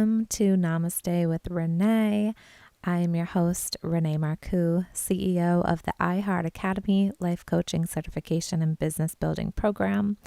Welcome to Namaste with Renee. I am your host, Renee Marcou, CEO of the iHeart Academy Life Coaching Certification and Business Building Program,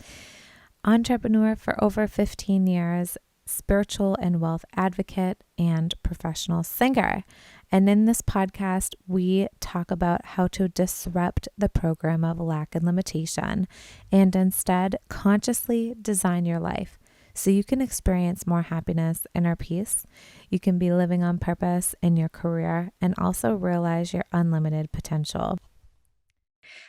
entrepreneur for over 15 years, spiritual and wealth advocate, and professional singer. And in this podcast, we talk about how to disrupt the program of lack and limitation and instead consciously design your life so you can experience more happiness, inner peace. You can be living on purpose in your career and also realize your unlimited potential.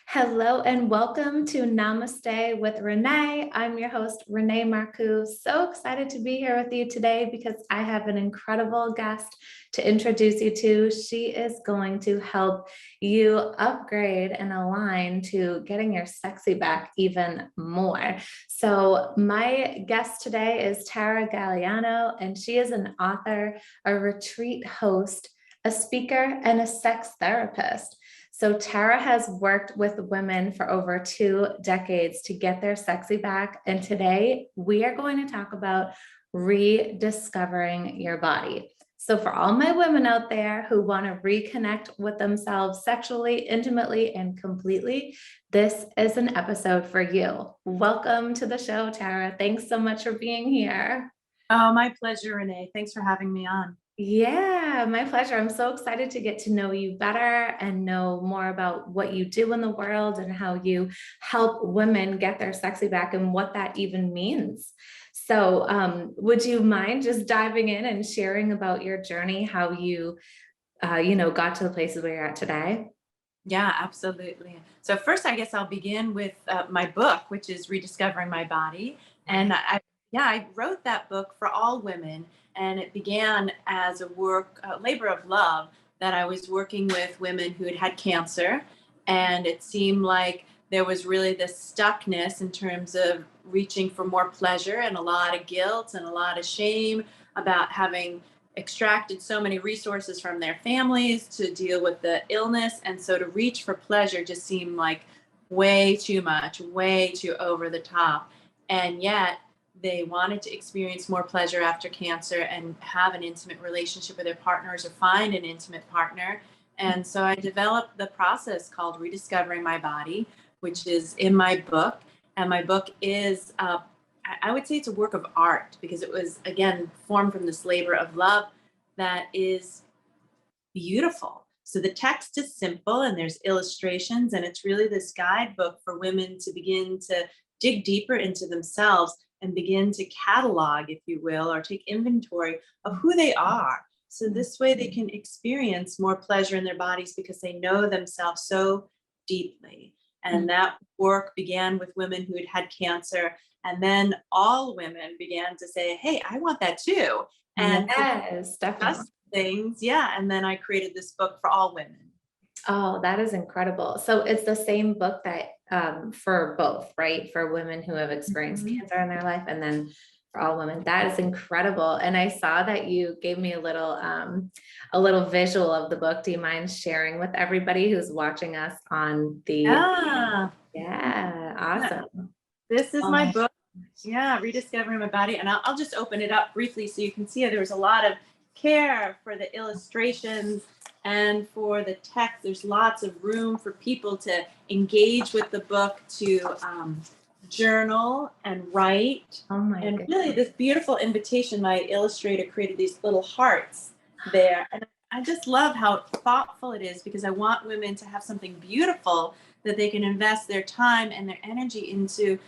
Hello and welcome to Namaste with Renee. I'm your host, Renee Marcou. So excited to be here with you today because I have an incredible guest to introduce you to. She is going to help you upgrade and align to getting your sexy back even more. So my guest today is Tara Galeano, and she is an author, a retreat host, a speaker, and a sex therapist. So Tara has worked with women for over 2 decades to get their sexy back. And today we are going to talk about rediscovering your body. So for all my women out there who want to reconnect with themselves sexually, intimately, and completely, this is an episode for you. Welcome to the show, Tara. Thanks so much for being here. Oh, my pleasure, Renee. Thanks for having me on. Yeah, my pleasure. I'm so excited to get to know you better and know more about what you do in the world and how you help women get their sexy back and what that even means. So, would you mind just diving in and sharing about your journey, how you, got to the places where you're at today? Yeah, absolutely. So first, I guess I'll begin with my book, which is Rediscovering My Body. And I wrote that book for all women, and it began as a labor of love that I was working with women who had had cancer, and it seemed like there was really this stuckness in terms of reaching for more pleasure and a lot of guilt and a lot of shame about having extracted so many resources from their families to deal with the illness. And so to reach for pleasure just seemed like way too much, way too over the top. And yet they wanted to experience more pleasure after cancer and have an intimate relationship with their partners or find an intimate partner. And so I developed the process called Rediscovering My Body, which is in my book. And my book is I would say it's a work of art because it was, again, formed from this labor of love that is beautiful. So the text is simple and there's illustrations, and it's really this guidebook for women to begin to dig deeper into themselves and begin to catalog, if you will, or take inventory of who they are. So this way they can experience more pleasure in their bodies because they know themselves so deeply. And that work began with women who had had cancer. And then all women began to say, hey, I want that too. And Yes, definitely. discuss things. Yeah. And then I created this book for all women. Oh, that is incredible. So it's the same book that for both, right? For women who have experienced Mhm. cancer in their life and then for all women. That is incredible. And I saw that you gave me a little visual of the book. Do you mind sharing with everybody who's watching us on the Yeah. Yeah, Yeah. awesome. This is Oh my my book. Yeah, Rediscovering My Body. And I'll just open it up briefly so you can see there was a lot of care for the illustrations and for the text. There's lots of room for people to engage with the book, to journal and write. oh my And goodness. really, this beautiful invitation, my illustrator created these little hearts there. And I just love how thoughtful it is because I want women to have something beautiful that they can invest their time and their energy into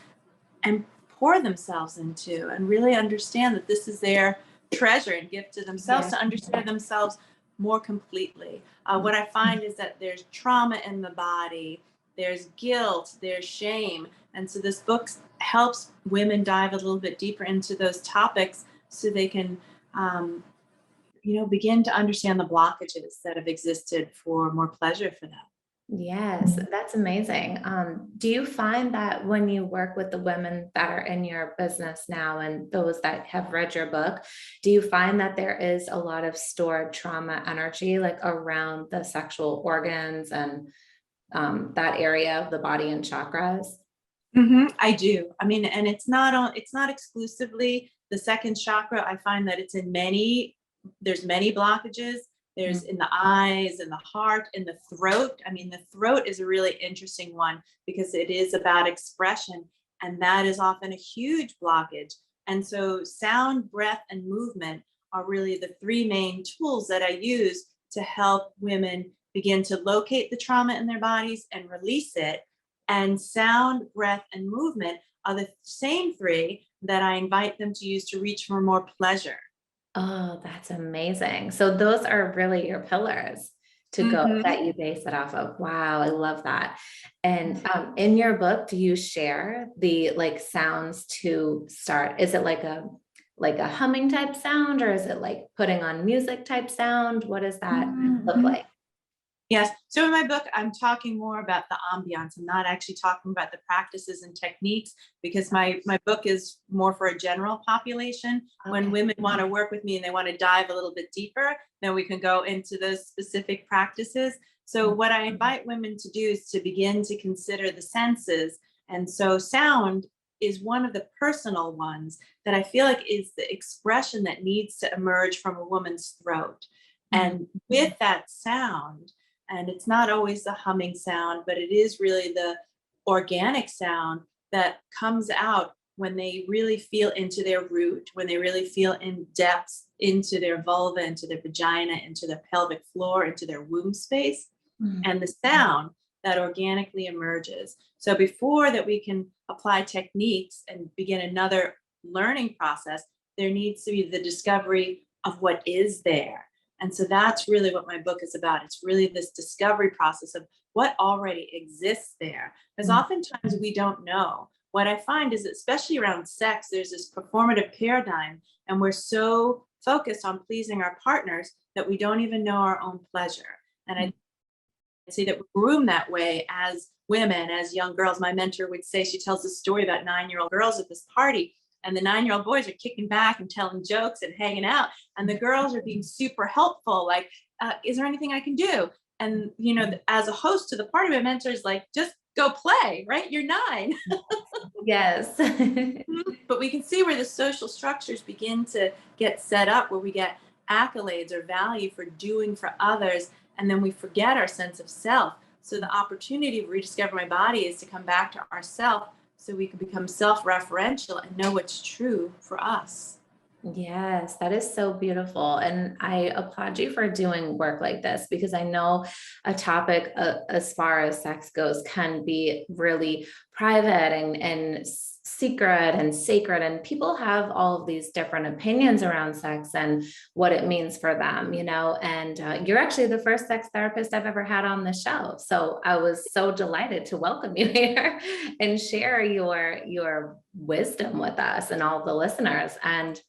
and pour themselves into and really understand that this is their treasure and gift to themselves Yeah. to understand themselves more completely. What I find is that there's trauma in the body, there's guilt, there's shame. And so this book helps women dive a little bit deeper into those topics so they can, begin to understand the blockages that have existed for more pleasure for them. Yes, that's amazing. Do you find that when you work with the women that are in your business now and those that have read your book, do you find that there is a lot of stored trauma energy like around the sexual organs and that area of the body and chakras? I do. I mean, and it's not exclusively The second chakra, I find that there's many blockages. There's in the eyes, in the heart, in the throat. I mean, the throat is a really interesting one because it is about expression, and that is often a huge blockage. And so sound, breath, and movement are really the three main tools that I use to help women begin to locate the trauma in their bodies and release it. And sound, breath, and movement are the same three that I invite them to use to reach for more pleasure. Oh, that's amazing. So those are really your pillars to go Mhm. that you base it off of. Wow, I love that. And in your book, do you share the like sounds to start? Is it like a humming type sound, or is it like putting on music type sound? What does that look Mhm. like? Yes. So in my book, I'm talking more about the ambiance. I'm not actually talking about the practices and techniques because my book is more for a general population. When Okay. women want to work with me and they want to dive a little bit deeper, then we can go into those specific practices. So what I invite women to do is to begin to consider the senses. And so sound is one of the personal ones that I feel like is the expression that needs to emerge from a woman's throat. Mm. And with that sound, and it's not always the humming sound, but it is really the organic sound that comes out when they really feel into their root, when they really feel in depth into their vulva, into their vagina, into their pelvic floor, into their womb space, Mm. and the sound that organically emerges. So before that we can apply techniques and begin another learning process, there needs to be the discovery of what is there. And so that's really what my book is about. It's really this discovery process of what already exists there. Because Mm. oftentimes we don't know. What I find is, especially around sex, there's this performative paradigm, and we're so focused on pleasing our partners that we don't even know our own pleasure. And I say that we're groomed that way as women, as young girls. My mentor would say, she tells a story about 9-year-old girls at this party, and the 9-year-old boys are kicking back and telling jokes and hanging out, and the girls are being super helpful, like, is there anything I can do? And as a host to the party, my mentor is like, just go play, right? You're 9. Yes. But we can see where the social structures begin to get set up, where we get accolades or value for doing for others, and then we forget our sense of self. So the opportunity to rediscover my body is to come back to ourself so we can become self-referential and know what's true for us. Yes, that is so beautiful. And I applaud you for doing work like this because I know a topic as far as sex goes can be really private and secret and sacred. And people have all of these different opinions around sex and what it means for them, you know. And you're actually the first sex therapist I've ever had on the show. So I was so delighted to welcome you here and share your wisdom with us and all the listeners. And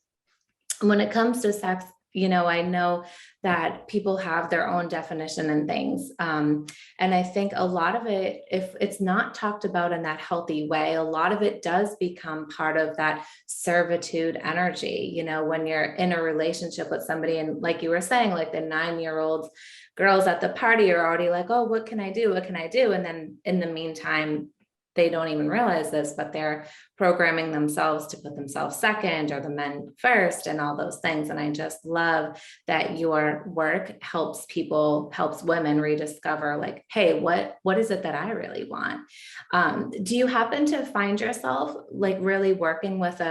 when it comes to sex, you know, I know that people have their own definition and things. And I think a lot of it, if it's not talked about in that healthy way, a lot of it does become part of that servitude energy. You know, when you're in a relationship with somebody, and like you were saying, like the 9-year-old girls at the party are already like, oh, what can I do? What can I do? And then in the meantime, they don't even realize this, but they're programming themselves to put themselves second or the men first and all those things. And I just love that your work helps women rediscover like, hey, what is it that I really want? Do you happen to find yourself like really working with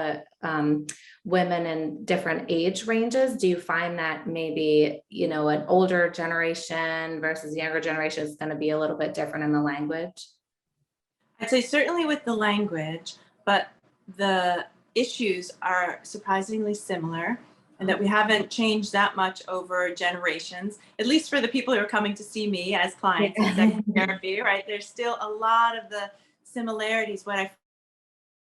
women in different age ranges? Do you find that maybe, you know, an older generation versus younger generation is going to be a little bit different in the language? I'd say certainly with the language, but the issues are surprisingly similar, and that we haven't changed that much over generations, at least for the people who are coming to see me as clients in sex Yeah. therapy, right? There's still a lot of the similarities. What I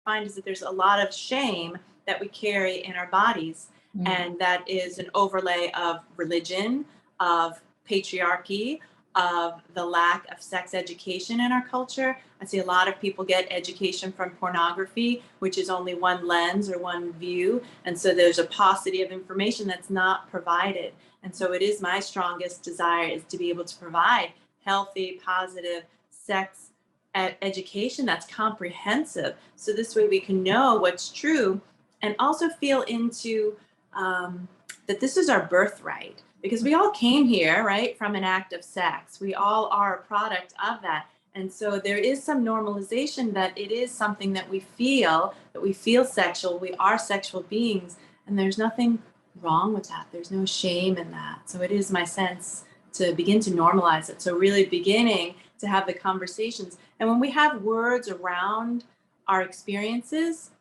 find is that there's a lot of shame that we carry in our bodies, Mm. and that is an overlay of religion, of patriarchy, of the lack of sex education in our culture. I see a lot of people get education from pornography, which is only one lens or one view, and so there's a paucity of information that's not provided. And so it is my strongest desire is to be able to provide healthy, positive sex education that's comprehensive. So this way we can know what's true and also feel into that this is our birthright, because we all came here, right, from an act of sex. We all are a product of that. And so there is some normalization that it is something that we feel sexual, we are sexual beings, and there's nothing wrong with that. There's no shame in that. So it is my sense to begin to normalize it. So really beginning to have the conversations. And when we have words around our experiences,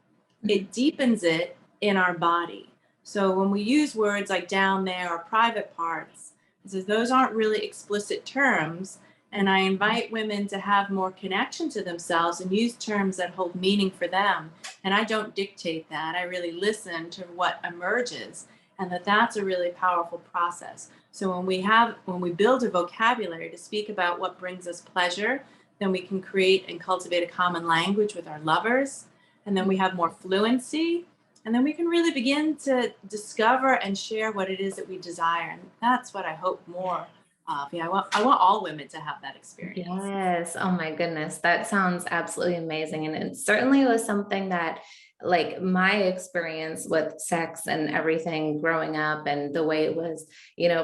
it deepens it in our body. So when we use words like down there or private parts, so those aren't really explicit terms. And I invite women to have more connection to themselves and use terms that hold meaning for them. And I don't dictate that. I really listen to what emerges, and that's a really powerful process. So when we build a vocabulary to speak about what brings us pleasure, then we can create and cultivate a common language with our lovers. And then we have more fluency, and then we can really begin to discover and share what it is that we desire. And that's what I hope more of. Yeah, I want all women to have that experience. Yes. Oh my goodness. That sounds absolutely amazing. And it certainly was something that, like, my experience with sex and everything growing up and the way it was,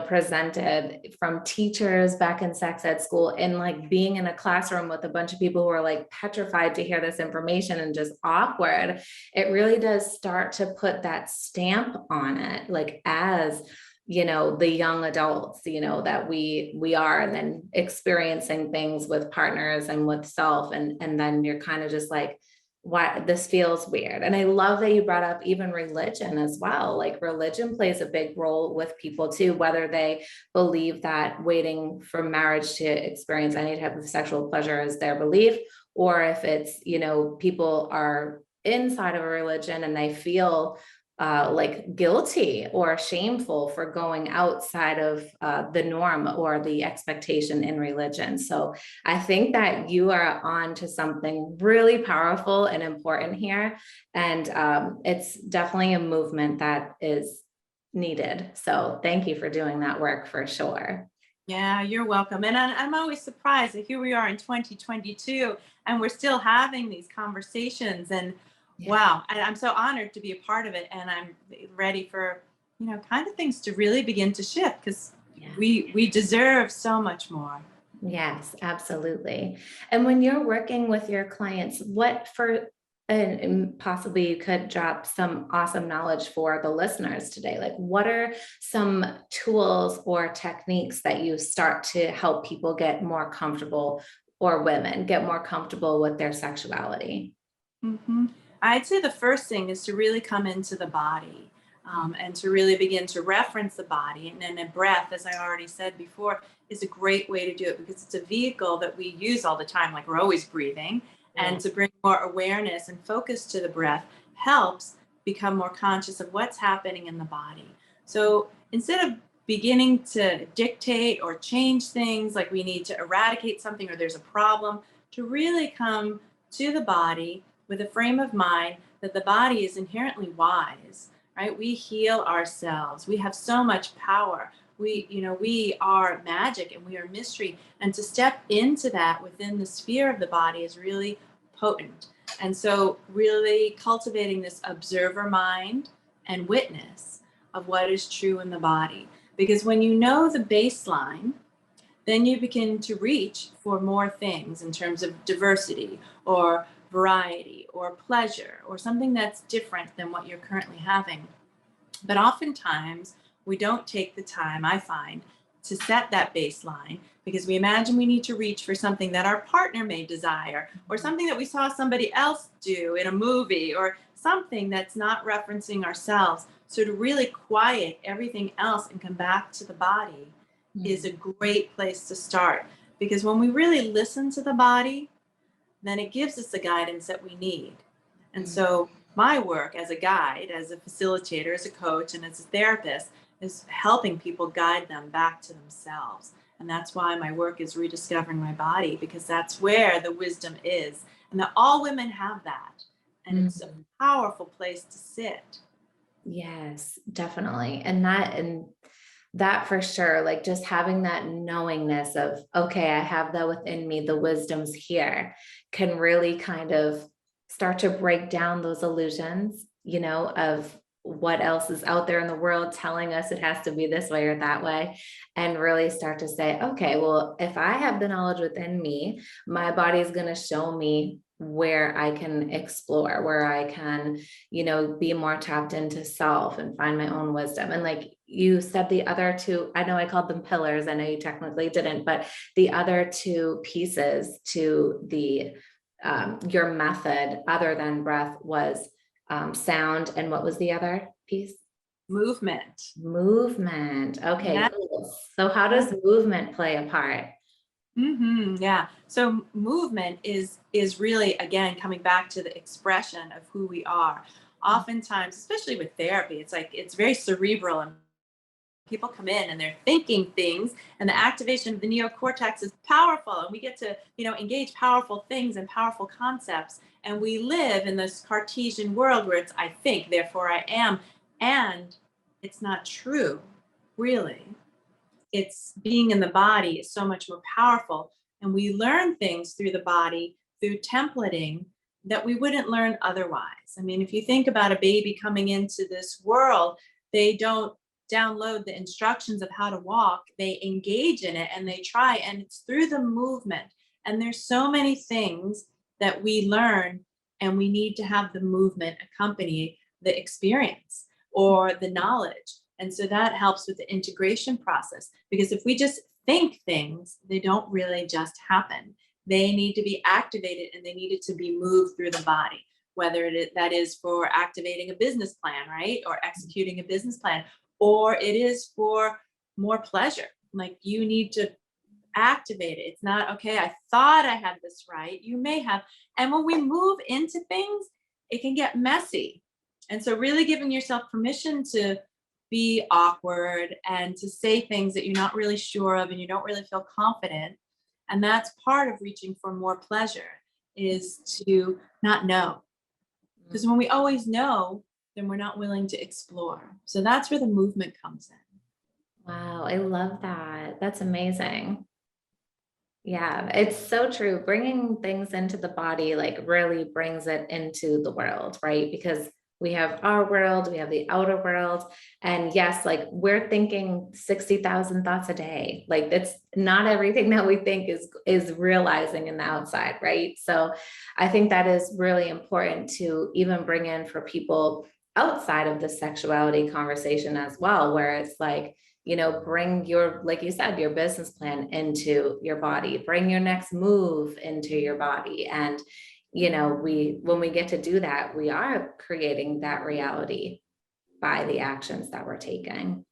presented from teachers back in sex ed school, and like being in a classroom with a bunch of people who are like petrified to hear this information and just awkward, it really does start to put that stamp on it, like as the young adults, that we are, and then experiencing things with partners and with self. And then you're kind of just like, why this feels weird. And I love that you brought up even religion as well. Like religion plays a big role with people too, whether they believe that waiting for marriage to experience any type of sexual pleasure is their belief, or if it's, people are inside of a religion and they feel like guilty or shameful for going outside of the norm or the expectation in religion. So I think that you are on to something really powerful and important here. And it's definitely a movement that is needed. So thank you for doing that work for sure. Yeah, you're welcome. And I'm always surprised that here we are in 2022 and we're still having these conversations. And Yeah. wow, I'm so honored to be a part of it. And I'm ready for, kind of things to really begin to shift, because Yeah. we deserve so much more. Yes, absolutely. And when you're working with your clients, what for, and possibly you could drop some awesome knowledge for the listeners today. Like, what are some tools or techniques that you start to help people get more comfortable, or women get more comfortable with their sexuality? hmm I'd say the first thing is to really come into the body, and to really begin to reference the body. And then a breath, as I already said before, is a great way to do it, because it's a vehicle that we use all the time, like we're always breathing. Yeah. And to bring more awareness and focus to the breath helps become more conscious of what's happening in the body. So instead of beginning to dictate or change things, like we need to eradicate something or there's a problem, to really come to the body with a frame of mind that the body is inherently wise, right? We heal ourselves. We have so much power. We are magic and we are mystery. And to step into that within the sphere of the body is really potent. And so really cultivating this observer mind and witness of what is true in the body. Because when you know the baseline, then you begin to reach for more things in terms of diversity or variety or pleasure or something that's different than what you're currently having. But oftentimes we don't take the time, I find, to set that baseline, because we imagine we need to reach for something that our partner may desire, or something that we saw somebody else do in a movie, or something that's not referencing ourselves. So to really quiet everything else and come back to the body is a great place to start. Because when we really listen to the body, then it gives us the guidance that we need. And so my work as a guide, as a facilitator, as a coach, and as a therapist is helping people guide them back to themselves. And that's why my work is rediscovering my body, because that's where the wisdom is. And that all women have that. And it's a powerful place to sit. Yes, definitely. And that for sure, like just having that knowingness of, okay, I have that within me, the wisdom's here, can really kind of start to break down those illusions of what else is out there in the world telling us it has to be this way or that way, and really start to say, okay, well, if I have the knowledge within me, my body is going to show me where I can explore, where I can, be more tapped into self and find my own wisdom. And like you said, the other two, I know I called them pillars. I know you technically didn't, but the other two pieces to the your method other than breath was sound, and what was the other piece? Movement. Movement. Okay, Yeah. cool. So how does movement play a part? Yeah. So movement is really, again, coming back to the expression of who we are. Oftentimes, especially with therapy, it's like it's very cerebral, and people come in and they're thinking things, and the activation of the neocortex is powerful, and we get to engage powerful things and powerful concepts, and we live in this Cartesian world where it's I think therefore I am, and it's not true, really. It's being in the body is so much more powerful, and we learn things through the body through templating that we wouldn't learn otherwise. I mean, if you think about a baby coming into this world, they don't download the instructions of how to walk, they engage in it and they try, and it's through the movement. And there's so many things that we learn, and we need to have the movement accompany the experience or the knowledge. And so that helps with the integration process, because if we just think things, they don't really just happen. They need to be activated, and they needed to be moved through the body, whether that is for activating a business plan, right? Or executing a business plan, or it is for more pleasure. Like you need to activate it. It's not, okay, I thought I had this right. You may have. And when we move into things, it can get messy. And so really giving yourself permission to be awkward and to say things that you're not really sure of and you don't really feel confident. And that's part of reaching for more pleasure, is to not know. Because when we always know, then we're not willing to explore. So that's where the movement comes in. Wow, I love that. That's amazing. Yeah, it's so true. Bringing things into the body like really brings it into the world, right? Because we have our world, we have the outer world. And yes, like we're thinking 60,000 thoughts a day. Like that's not everything that we think is realizing in the outside, right? So I think that is really important to even bring in for people outside of the sexuality conversation as well, where it's like, bring your, like you said, your business plan into your body, bring your next move into your body. And, when we get to do that, we are creating that reality by the actions that we're taking.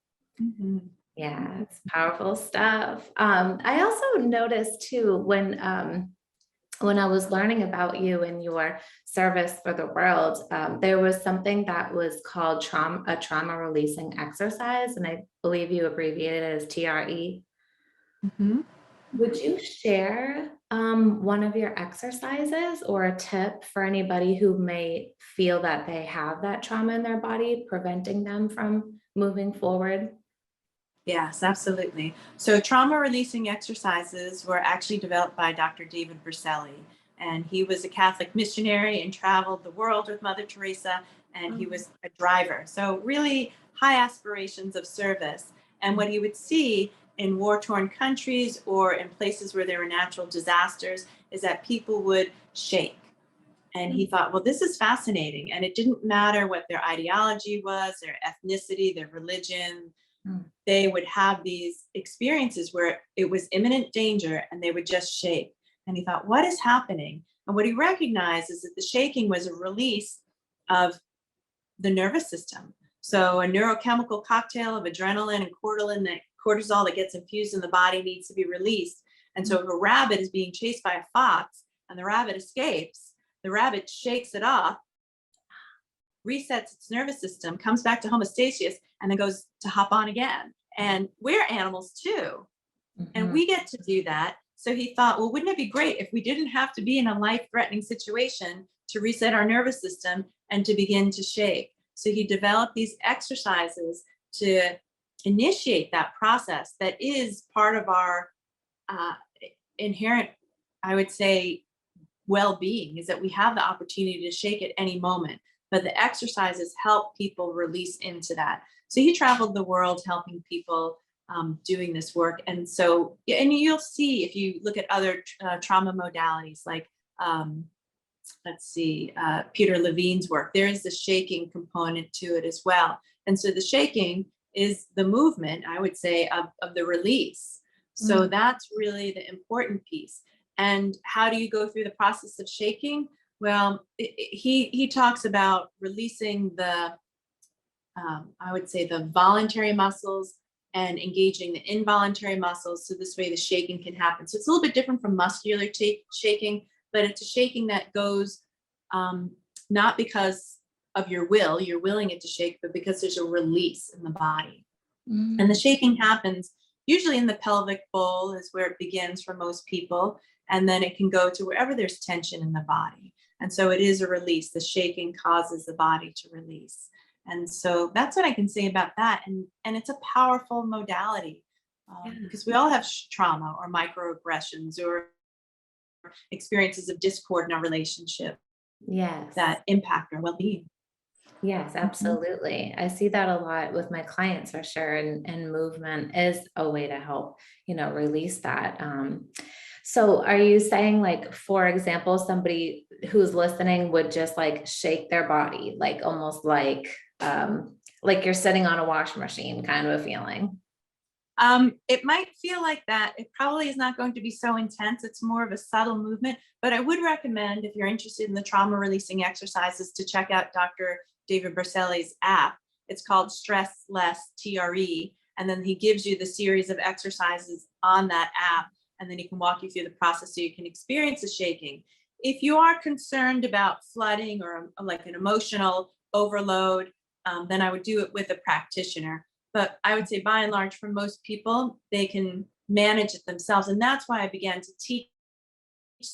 Mm-hmm. Yeah, it's powerful stuff. I also noticed too, when I was learning about you and your service for the world, there was something that was called a trauma releasing exercise. And I believe you abbreviated it as TRE. Mm-hmm. Would you share one of your exercises or a tip for anybody who may feel that they have that trauma in their body, preventing them from moving forward? Yes, absolutely. So trauma releasing exercises were actually developed by Dr. David Berceli, and he was a Catholic missionary and traveled the world with Mother Teresa, and he was a driver. So really high aspirations of service. And what he would see in war-torn countries or in places where there were natural disasters is that people would shake. And he thought, well, this is fascinating. And it didn't matter what their ideology was, their ethnicity, their religion, Mm. they would have these experiences where it was imminent danger and they would just shake. And he thought, what is happening? And what he recognized is that the shaking was a release of the nervous system. So a neurochemical cocktail of adrenaline and cortisol that gets infused in the body needs to be released. And so if a rabbit is being chased by a fox and the rabbit escapes, the rabbit shakes it off, resets its nervous system, comes back to homeostasis, and then goes to hop on again. And we're animals too. And Mhm. we get to do that. So he thought, well, wouldn't it be great if we didn't have to be in a life-threatening situation to reset our nervous system and to begin to shake? So he developed these exercises to initiate that process that is part of our uh, inherent, I would say, well-being, is that we have the opportunity to shake at any moment. but the exercises help people release into that. So he traveled the world helping people doing this work. And so, yeah, and you'll see if you look at other trauma modalities like, let's see, Peter Levine's work, there is the shaking component to it as well. And so the shaking is the movement, I would say, of the release. So that's really the important piece. And how do you go through the process of shaking? Well, he talks about releasing the, I would say, the voluntary muscles and engaging the involuntary muscles. So this way the shaking can happen. So it's a little bit different from muscular shaking, but it's a shaking that goes not because of your will, you're willing it to shake, but because there's a release in the body. And the shaking happens usually in the pelvic bowl is where it begins for most people. And then it can go to wherever there's tension in the body. And so it is a release. The shaking causes the body to release. And so that's what I can say about that. And it's a powerful modality because we all have trauma or microaggressions or experiences of discord in our relationship Yes. that impact our well-being. Yes, absolutely. I see that a lot with my clients for sure. And movement is a way to help, release that. So are you saying, like, for example, somebody who's listening would just like shake their body, like almost like you're sitting on a washing machine kind of a feeling? It might feel like that. It probably is not going to be so intense. It's more of a subtle movement, but I would recommend if you're interested in the trauma releasing exercises to check out Dr. David Berceli's app. It's called Stress Less TRE. And then he gives you the series of exercises on that app. And then he can walk you through the process so you can experience the shaking. If you are concerned about flooding or like an emotional overload, then I would do it with a practitioner. But I would say by and large, for most people, they can manage it themselves. And that's why I began to teach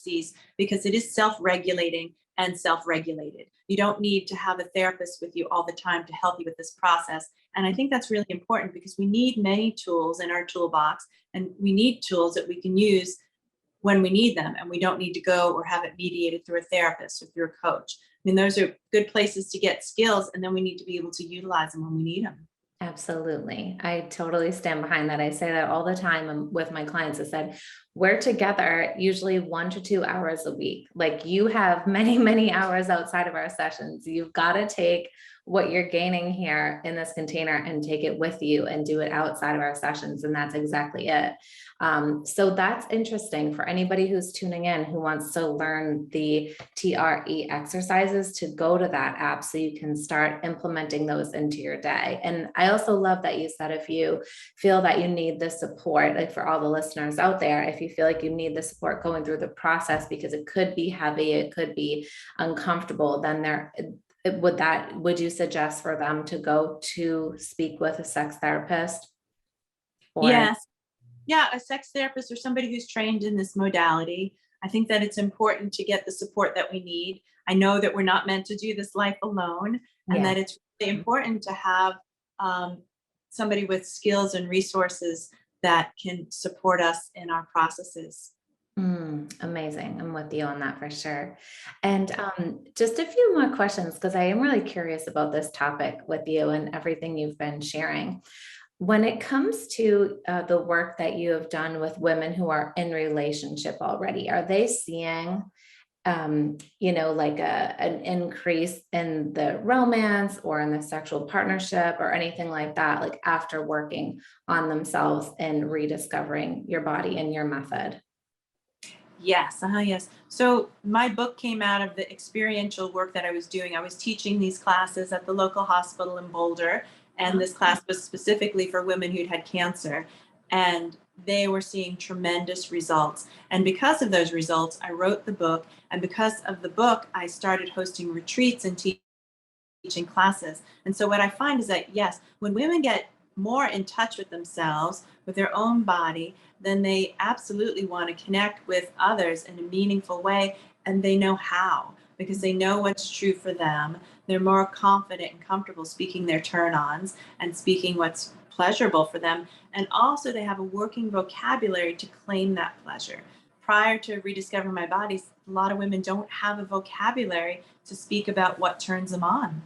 these, because it is self-regulating and self-regulated. You don't need to have a therapist with you all the time to help you with this process. And I think that's really important because we need many tools in our toolbox, and we need tools that we can use when we need them, and we don't need to go or have it mediated through a therapist or through a coach. I mean, those are good places to get skills, and then we need to be able to utilize them when we need them. Absolutely. I totally stand behind that. I say that all the time with my clients. I said, we're together usually 1 to 2 hours a week. Like, you have many, many hours outside of our sessions. You've got to take what you're gaining here in this container and take it with you and do it outside of our sessions. And that's exactly it. So that's interesting for anybody who's tuning in who wants to learn the TRE exercises, to go to that app so you can start implementing those into your day. And I also love that you said, if you feel that you need the support, like for all the listeners out there, if you feel like you need the support going through the process because it could be heavy, it could be uncomfortable, then would you suggest for them to go to speak with a sex therapist? Yes. Yeah, a sex therapist or somebody who's trained in this modality. I think that it's important to get the support that we need. I know that we're not meant to do this life alone, and that it's really important to have somebody with skills and resources that can support us in our processes. Amazing. I'm with you on that for sure. And just a few more questions, because I am really curious about this topic with you and everything you've been sharing. When it comes to the work that you have done with women who are in relationship already, are they seeing, like an increase in the romance or in the sexual partnership or anything like that, like after working on themselves and rediscovering your body and your method? Yes, yes. So my book came out of the experiential work that I was doing. I was teaching these classes at the local hospital in Boulder, and this class was specifically for women who'd had cancer, and they were seeing tremendous results. And because of those results, I wrote the book, and because of the book, I started hosting retreats and teaching classes. And so what I find is that, yes, when women get more in touch with themselves, with their own body, then they absolutely want to connect with others in a meaningful way. And they know how, because they know what's true for them. They're more confident and comfortable speaking their turn-ons and speaking what's pleasurable for them. And also they have a working vocabulary to claim that pleasure. Prior to rediscovering my body, a lot of women don't have a vocabulary to speak about what turns them on.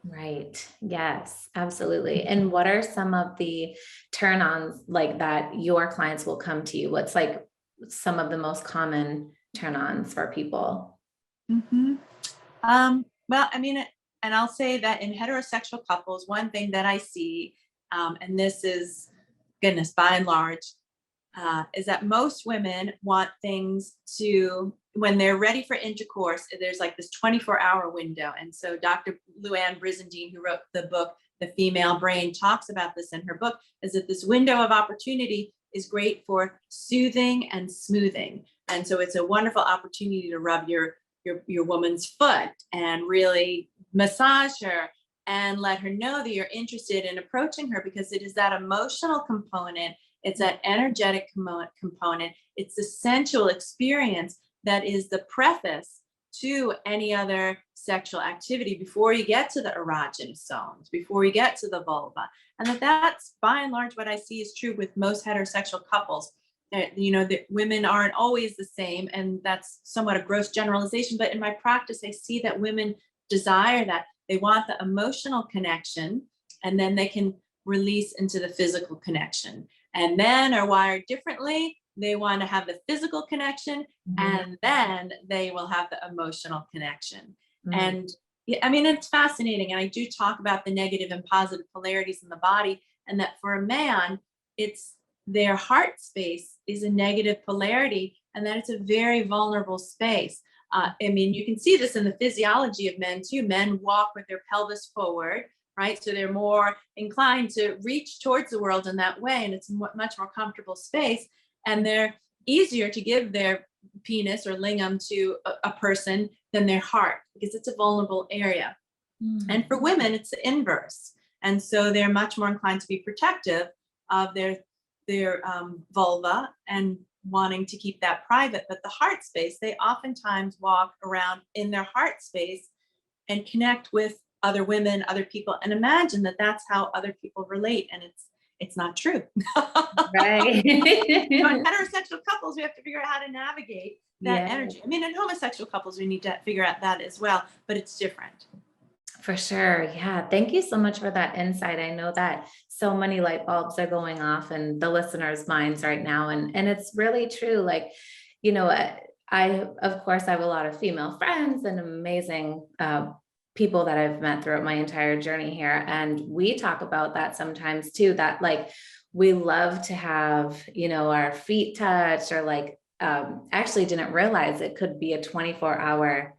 Right. Yes, absolutely. And what are some of the turn-ons like that your clients will come to you? What's like some of the most common turn-ons for people? Hmm. Well, I mean, and I'll say that in heterosexual couples, one thing that I see, and this is, goodness, by and large, is that most women want things to, when they're ready for intercourse, there's like this 24-hour window. And so Dr. Luann Brizendine, who wrote the book, The Female Brain, talks about this in her book, is that this window of opportunity is great for soothing and smoothing. And so it's a wonderful opportunity to rub your woman's foot and really massage her and let her know that you're interested in approaching her, because it is that emotional component, it's that energetic component, it's the sensual experience that is the preface to any other sexual activity before you get to the erogenous zones, before you get to the vulva. And that's by and large what I see is true with most heterosexual couples. That women aren't always the same, and that's somewhat a gross generalization, but in my practice I see that women desire that. They want the emotional connection, and then they can release into the physical connection. And men are wired differently. They want to have the physical connection, and then they will have the emotional connection. And I mean, it's fascinating, and I do talk about the negative and positive polarities in the body, and that for a man, it's their heart space is a negative polarity, and that it's a very vulnerable space. I mean, you can see this in the physiology of men too. Men walk with their pelvis forward, right? So they're more inclined to reach towards the world in that way, and it's a much more comfortable space. And they're easier to give their penis or lingam to a person than their heart, because it's a vulnerable area. And for women, it's the inverse. And so they're much more inclined to be protective of their vulva and wanting to keep that private. But the heart space, they oftentimes walk around in their heart space and connect with other women, other people, and imagine that that's how other people relate. And it's not true. Right. In heterosexual couples, we have to figure out how to navigate that Yeah. energy. I mean, in homosexual couples, we need to figure out that as well, but it's different. For sure. Yeah. Thank you so much for that insight. I know that so many light bulbs are going off in the listeners' minds right now. And it's really true. Like, of course, I have a lot of female friends and amazing people that I've met throughout my entire journey here. And we talk about that sometimes too, that like, we love to have, our feet touched, or like, actually didn't realize it could be a 24-hour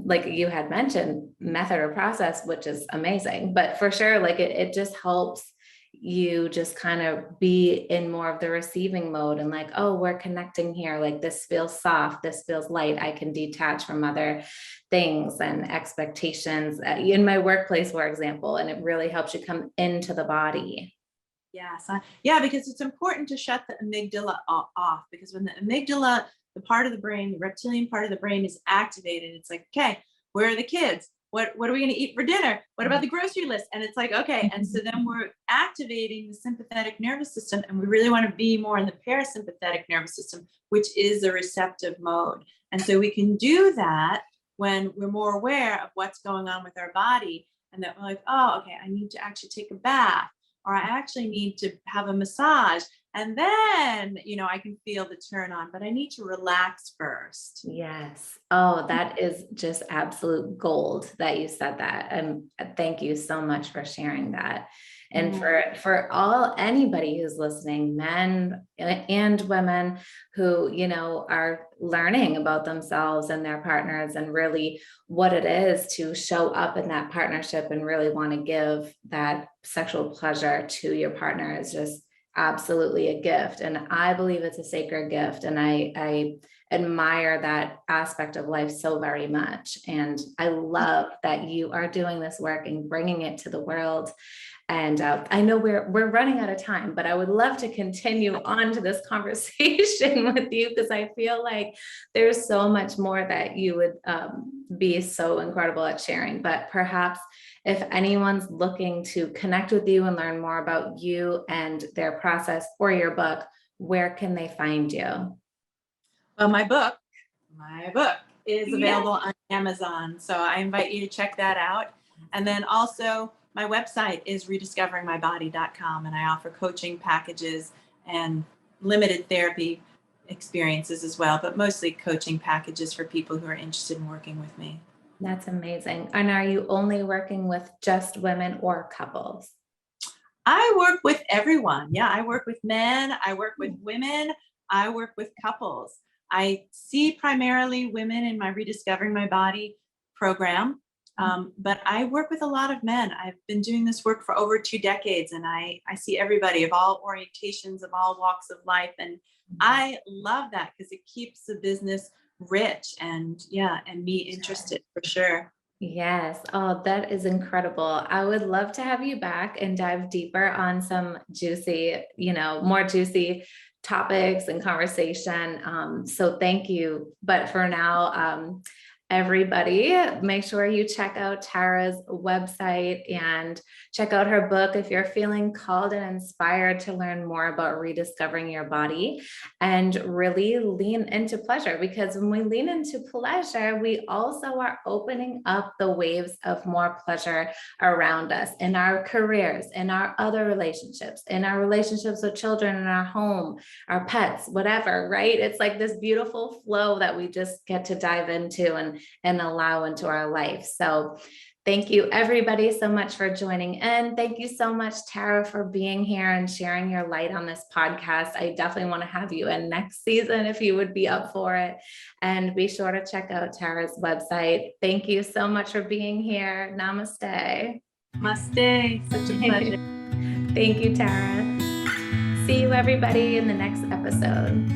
like you had mentioned, method or process, which is amazing. But for sure, like it just helps you just kind of be in more of the receiving mode, and like, oh, we're connecting here. Like this feels soft, this feels light. I can detach from other things and expectations in my workplace, for example, and it really helps you come into the body. Yes. Yeah, because it's important to shut the amygdala off, because when the amygdala, the part of the brain, the reptilian part of the brain is activated, it's like, okay, where are the kids? What are we going to eat for dinner? What about the grocery list? And it's like, okay. And so then we're activating the sympathetic nervous system, and we really want to be more in the parasympathetic nervous system, which is the receptive mode. And so we can do that when we're more aware of what's going on with our body, and that we're like, oh, okay, I need to actually take a bath, or I actually need to have a massage. And then, I can feel the turn on, but I need to relax first. Yes. Oh, that is just absolute gold that you said that. And thank you so much for sharing that. And for anybody who's listening, men and women who, are learning about themselves and their partners, and really what it is to show up in that partnership and really want to give that sexual pleasure to your partner, is just absolutely a gift. And I believe it's a sacred gift. And I admire that aspect of life so very much. And I love that you are doing this work and bringing it to the world. And I know we're running out of time, but I would love to continue on to this conversation with you, because I feel like there's so much more that you would be so incredible at sharing. But perhaps if anyone's looking to connect with you and learn more about you and their process or your book, where can they find you? Well, my book, My book is available on Amazon. So I invite you to check that out. And then also my website is rediscoveringmybody.com, and I offer coaching packages and limited therapy experiences as well, but mostly coaching packages for people who are interested in working with me. That's amazing. And are you only working with just women or couples? I work with everyone. Yeah, I work with men, I work with women, I work with couples. I see primarily women in my Rediscovering My Body program, but I work with a lot of men. I've been doing this work for over 2 decades, and I see everybody of all orientations, of all walks of life. And I love that because it keeps the business rich and me interested for sure. Yes. Oh, that is incredible. I would love to have you back and dive deeper on some juicy, more juicy topics and conversation. So thank you. But for now, everybody, make sure you check out Tara's website and check out her book if you're feeling called and inspired to learn more about rediscovering your body, and really lean into pleasure, because when we lean into pleasure, we also are opening up the waves of more pleasure around us in our careers, in our other relationships, in our relationships with children, in our home, our pets, whatever, right? It's like this beautiful flow that we just get to dive into and allow into our life. So thank you everybody so much for joining in. Thank you so much, Tara, for being here and sharing your light on this podcast. I definitely want to have you in next season if you would be up for it. And be sure to check out Tara's website. Thank you so much for being here. Namaste. Namaste. Such a pleasure. Thank you, Tara. See you everybody in the next episode.